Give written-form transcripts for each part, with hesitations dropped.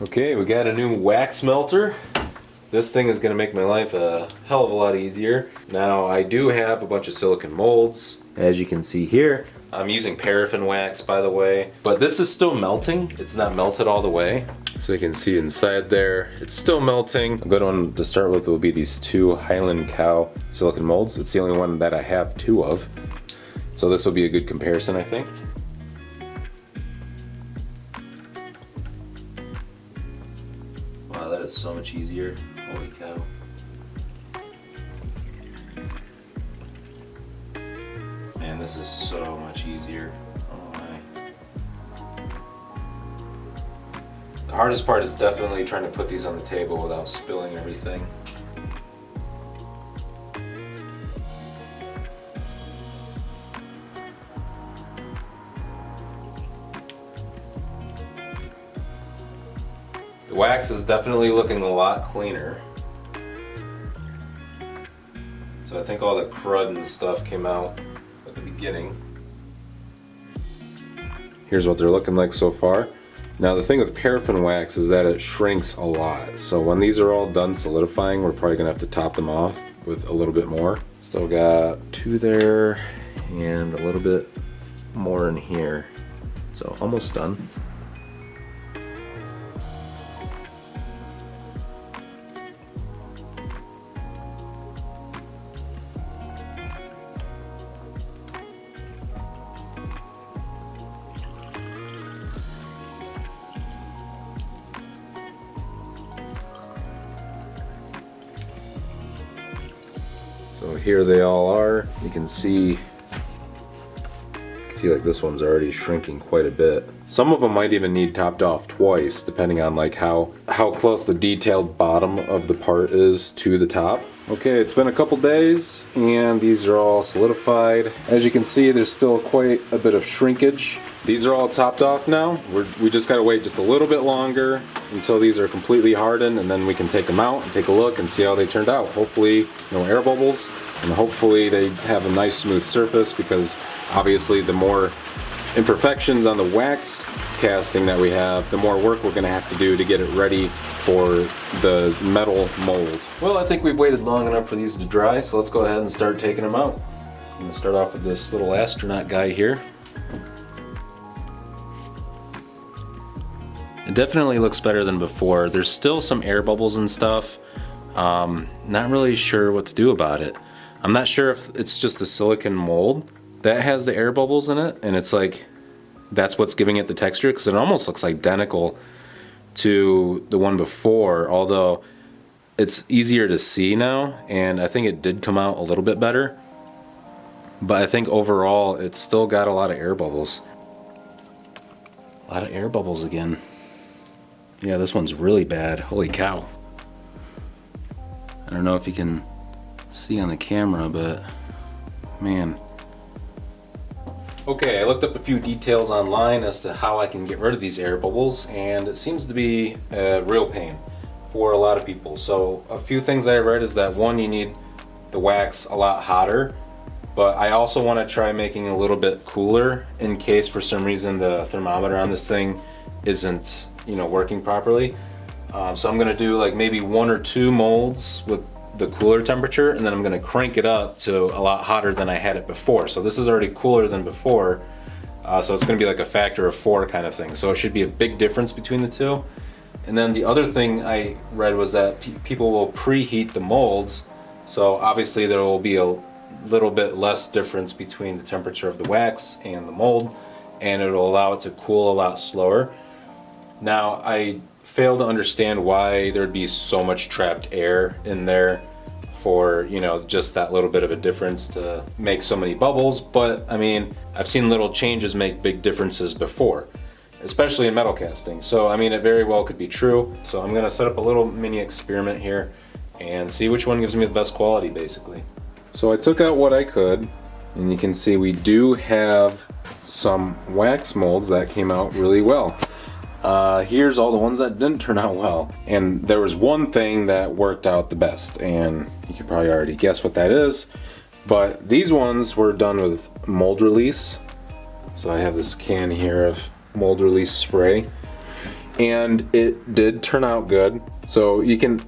Okay, we got a new wax melter. This thing is gonna make my life a hell of a lot easier. Now, I do have a bunch of silicone molds, as you can see here. I'm using paraffin wax, by the way, but this is still melting. It's not melted all the way. So you can see inside there, it's still melting. A good one to start with will be these two Highland Cow silicone molds. It's the only one that I have two of. So this will be a good comparison, I think. Wow, that is so much easier. Holy cow. Man, this is so much easier. Oh my. The hardest part is definitely trying to put these on the table without spilling everything. The wax is definitely looking a lot cleaner. So I think all the crud and stuff came out at the beginning. Here's what they're looking like so far. Now the thing with paraffin wax is that it shrinks a lot. So when these are all done solidifying, we're probably gonna have to top them off with a little bit more. Still got two there and a little bit more in here. So almost done. So here they all are. You can see like this one's already shrinking quite a bit. Some of them might even need topped off twice, depending on like how close the detailed bottom of the part is to the top. Okay, it's been a couple days and these are all solidified. As you can see, there's still quite a bit of shrinkage. These are all topped off now. We just gotta wait just a little bit longer until these are completely hardened, and then we can take them out and take a look and see how they turned out. Hopefully no air bubbles, and hopefully they have a nice smooth surface, because obviously the more imperfections on the wax casting that we have, the more work we're gonna have to do to get it ready for the metal mold. Well, I think we've waited long enough for these to dry, so let's go ahead and start taking them out. I'm gonna start off with this little astronaut guy here. It definitely looks better than before. There's still some air bubbles and stuff. Not really sure what to do about it. I'm not sure if it's just the silicone mold that has the air bubbles in it, and it's like that's what's giving it the texture, because it almost looks identical to the one before, although it's easier to see now, and I think it did come out a little bit better. But I think overall it's still got a lot of air bubbles. A lot of air bubbles again. Yeah, this one's really bad. Holy cow. I don't know if you can see on the camera, but man. Okay, I looked up a few details online as to how I can get rid of these air bubbles, and it seems to be a real pain for a lot of people. So a few things that I read is that, one, you need the wax a lot hotter, but I also want to try making it a little bit cooler in case for some reason the thermometer on this thing isn't, working properly. So I'm gonna do like maybe 1 or 2 molds with the cooler temperature, and then I'm gonna crank it up to a lot hotter than I had it before. So this is already cooler than before, so it's gonna be like a factor of 4 kind of thing. So it should be a big difference between the two. And then the other thing I read was that people will preheat the molds, so obviously there will be a little bit less difference between the temperature of the wax and the mold, and it'll allow it to cool a lot slower. Now, I fail to understand why there'd be so much trapped air in there for, just that little bit of a difference to make so many bubbles. But I mean, I've seen little changes make big differences before, especially in metal casting. So I mean, it very well could be true. So I'm gonna set up a little mini experiment here and see which one gives me the best quality, basically. So I took out what I could, and you can see we do have some wax molds that came out really well. Here's all the ones that didn't turn out well. And there was one thing that worked out the best, and you can probably already guess what that is. But these ones were done with mold release. So I have this can here of mold release spray. and it did turn out good. So you can,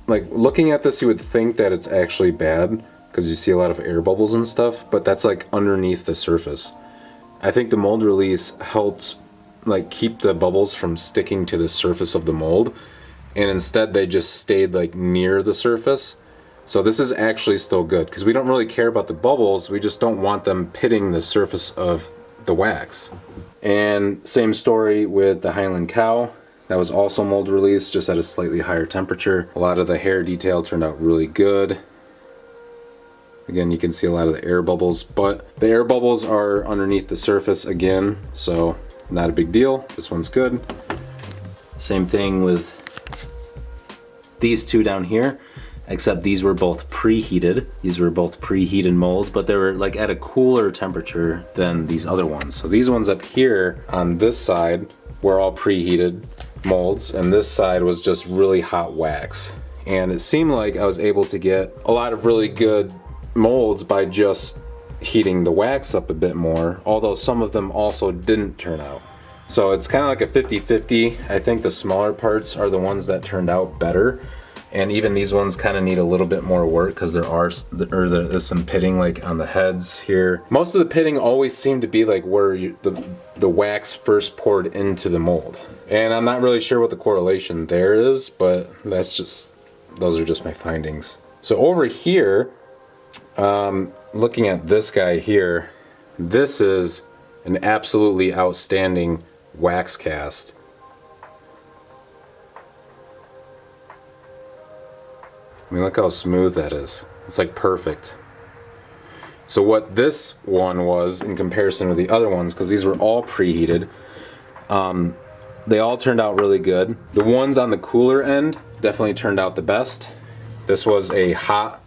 like, looking at this, you would think that it's actually bad because you see a lot of air bubbles and stuff, but that's like underneath the surface. I think the mold release helped like keep the bubbles from sticking to the surface of the mold, and instead they just stayed like near the surface. So this is actually still good because we don't really care about the bubbles, we just don't want them pitting the surface of the wax. And same story with the Highland cow. That was also mold release, just at a slightly higher temperature. A lot of the hair detail turned out really good. Again, you can see a lot of the air bubbles, but the air bubbles are underneath the surface again, so not a big deal. This one's good. Same thing with these two down here, except these were both preheated. These were both preheated molds, but they were like at a cooler temperature than these other ones. So these ones up here on this side were all preheated molds, and this side was just really hot wax. And it seemed like I was able to get a lot of really good molds by just heating the wax up a bit more, although some of them also didn't turn out. So it's kind of like a 50-50. I think the smaller parts are the ones that turned out better, and even these ones kind of need a little bit more work because there's some pitting like on the heads here. Most of the pitting always seemed to be like where the wax first poured into the mold, and I'm not really sure what the correlation there is, but those are just my findings. So over here, looking at this guy here, this is an absolutely outstanding wax cast. I mean, look how smooth that is. It's like perfect. So what this one was in comparison to the other ones, because these were all preheated, they all turned out really good. The ones on the cooler end definitely turned out the best. This was a hot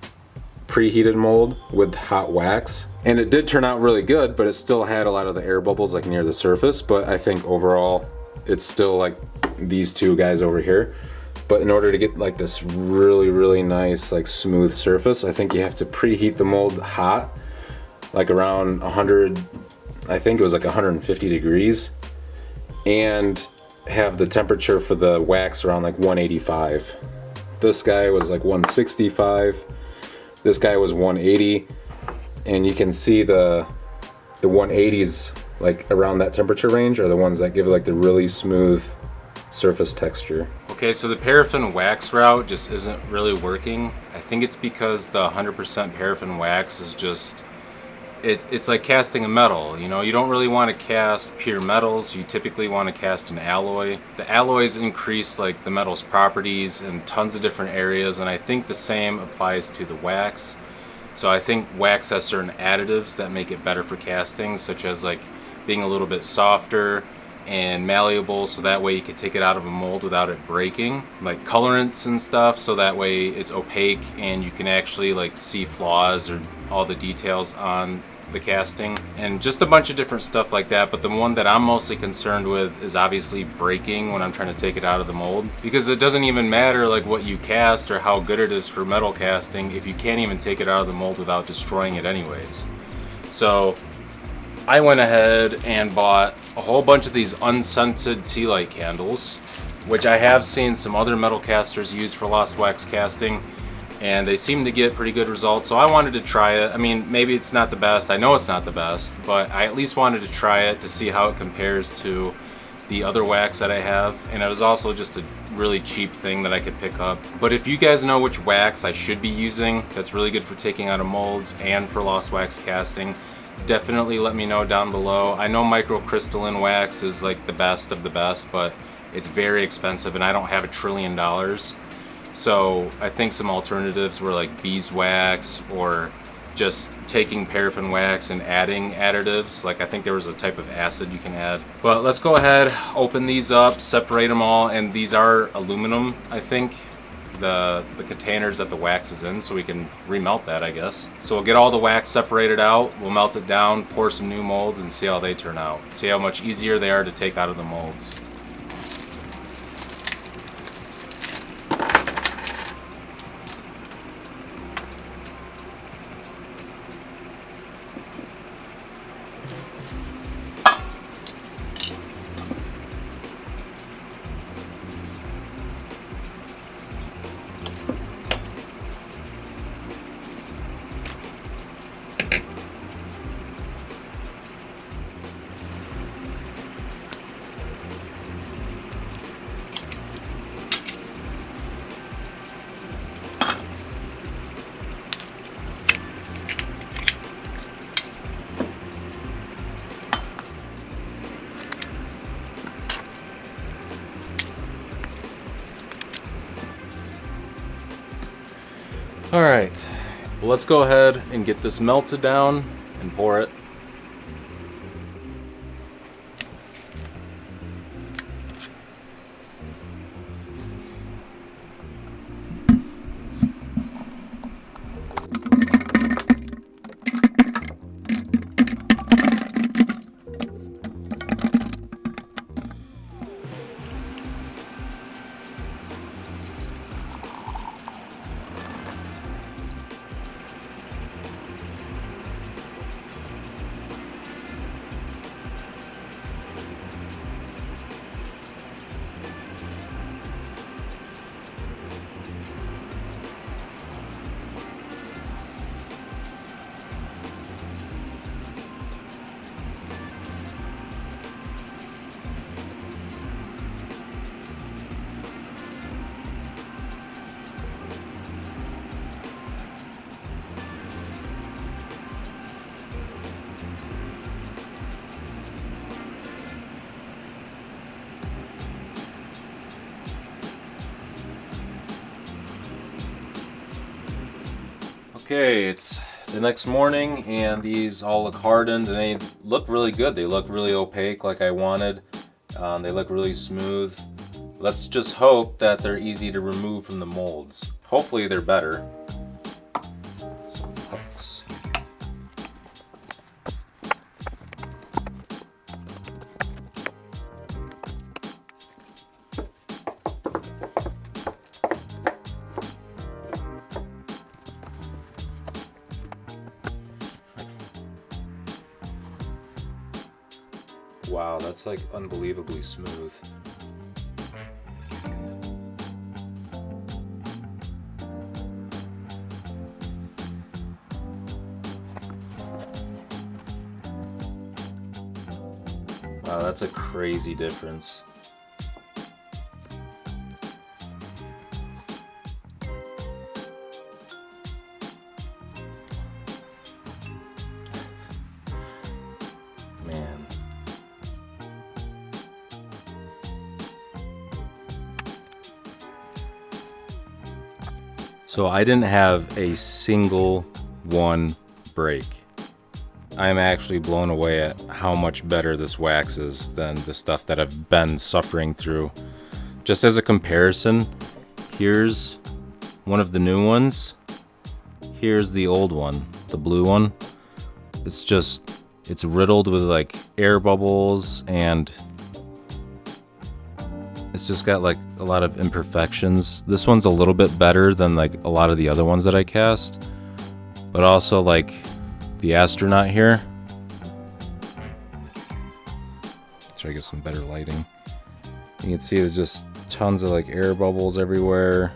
preheated mold with hot wax, and it did turn out really good, but it still had a lot of the air bubbles like near the surface. But I think overall it's still like these two guys over here. But in order to get like this really nice like smooth surface, I think you have to preheat the mold hot, like around 100, I think it was like 150 degrees, and have the temperature for the wax around like 185. This guy was like 165. This guy was 180, and you can see the 180s like around that temperature range are the ones that give like the really smooth surface texture. Okay, so the paraffin wax route just isn't really working. I think it's because the 100% paraffin wax is just, it's like casting a metal. You know, you don't really want to cast pure metals. You typically want to cast an alloy. The alloys increase like the metal's properties in tons of different areas, and I think the same applies to the wax. So I think wax has certain additives that make it better for casting, such as like being a little bit softer and malleable, so that way you could take it out of a mold without it breaking, like colorants and stuff, so that way it's opaque and you can actually like see flaws or all the details on the casting, and just a bunch of different stuff like that. But the one that I'm mostly concerned with is obviously breaking when I'm trying to take it out of the mold, because it doesn't even matter like what you cast or how good it is for metal casting if you can't even take it out of the mold without destroying it anyways. So I went ahead and bought a whole bunch of these unscented tea light candles, which I have seen some other metal casters use for lost wax casting, and they seem to get pretty good results. So I wanted to try it. I mean, maybe it's not the best, I know it's not the best, but I at least wanted to try it to see how it compares to the other wax that I have. And it was also just a really cheap thing that I could pick up. But if you guys know which wax I should be using that's really good for taking out of molds and for lost wax casting, definitely let me know down below. I know microcrystalline wax is like the best of the best, but it's very expensive and I don't have $1 trillion. So I think some alternatives were like beeswax, or just taking paraffin wax and adding additives. Like I think there was a type of acid you can add. But let's go ahead, open these up, separate them all, and these are aluminum, I think, the containers that the wax is in, so we can remelt that, I guess. So we'll get all the wax separated out, we'll melt it down, pour some new molds, and see how they turn out. See how much easier they are to take out of the molds. All right, well, let's go ahead and get this melted down and pour it. Okay, it's the next morning and these all look hardened and they look really good. They look really opaque like I wanted. They look really smooth. Let's just hope that they're easy to remove from the molds. Hopefully they're better. Some hooks. Wow, that's like unbelievably smooth. Wow, that's a crazy difference. Man. So I didn't have a single one break. I'm actually blown away at how much better this wax is than the stuff that I've been suffering through. Just as a comparison, here's one of the new ones. Here's the old one, the blue one. It's riddled with like air bubbles and it's just got like a lot of imperfections. This one's a little bit better than like a lot of the other ones that I cast, but also like the astronaut here. Try to get some better lighting. You can see there's just tons of like air bubbles everywhere.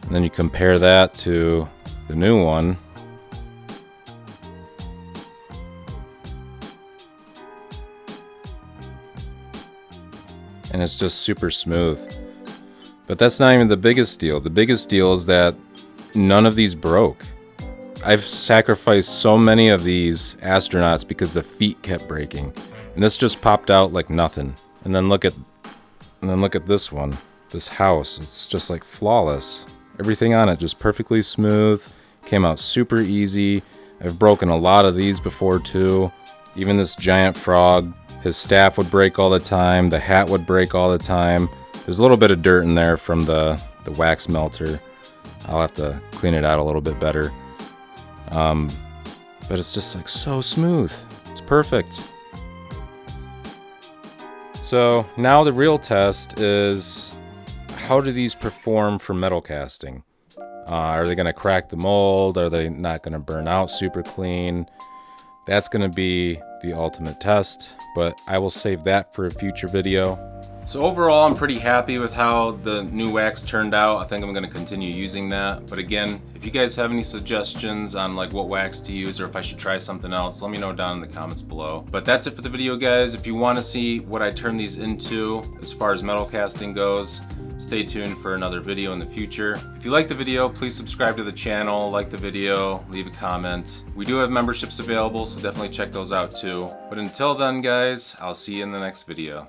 And then you compare that to the new one. And it's just super smooth. But that's not even the biggest deal. The biggest deal is that none of these broke. I've sacrificed so many of these astronauts because the feet kept breaking. And this just popped out like nothing. And then look at this one, this house. It's just like flawless. Everything on it just perfectly smooth. Came out super easy. I've broken a lot of these before too. Even this giant frog. His staff would break all the time. The hat would break all the time. There's a little bit of dirt in there from the wax melter. I'll have to clean it out a little bit better. But it's just like so smooth. It's perfect. So now the real test is, how do these perform for metal casting? Are they going to crack the mold? Are they not going to burn out super clean? That's going to be the ultimate test, but I will save that for a future video. So overall, I'm pretty happy with how the new wax turned out. I think I'm going to continue using that. But again, if you guys have any suggestions on like what wax to use or if I should try something else, let me know down in the comments below. But that's it for the video, guys. If you want to see what I turn these into as far as metal casting goes, stay tuned for another video in the future. If you like the video, please subscribe to the channel, like the video, leave a comment. We do have memberships available, so definitely check those out too. But until then, guys, I'll see you in the next video.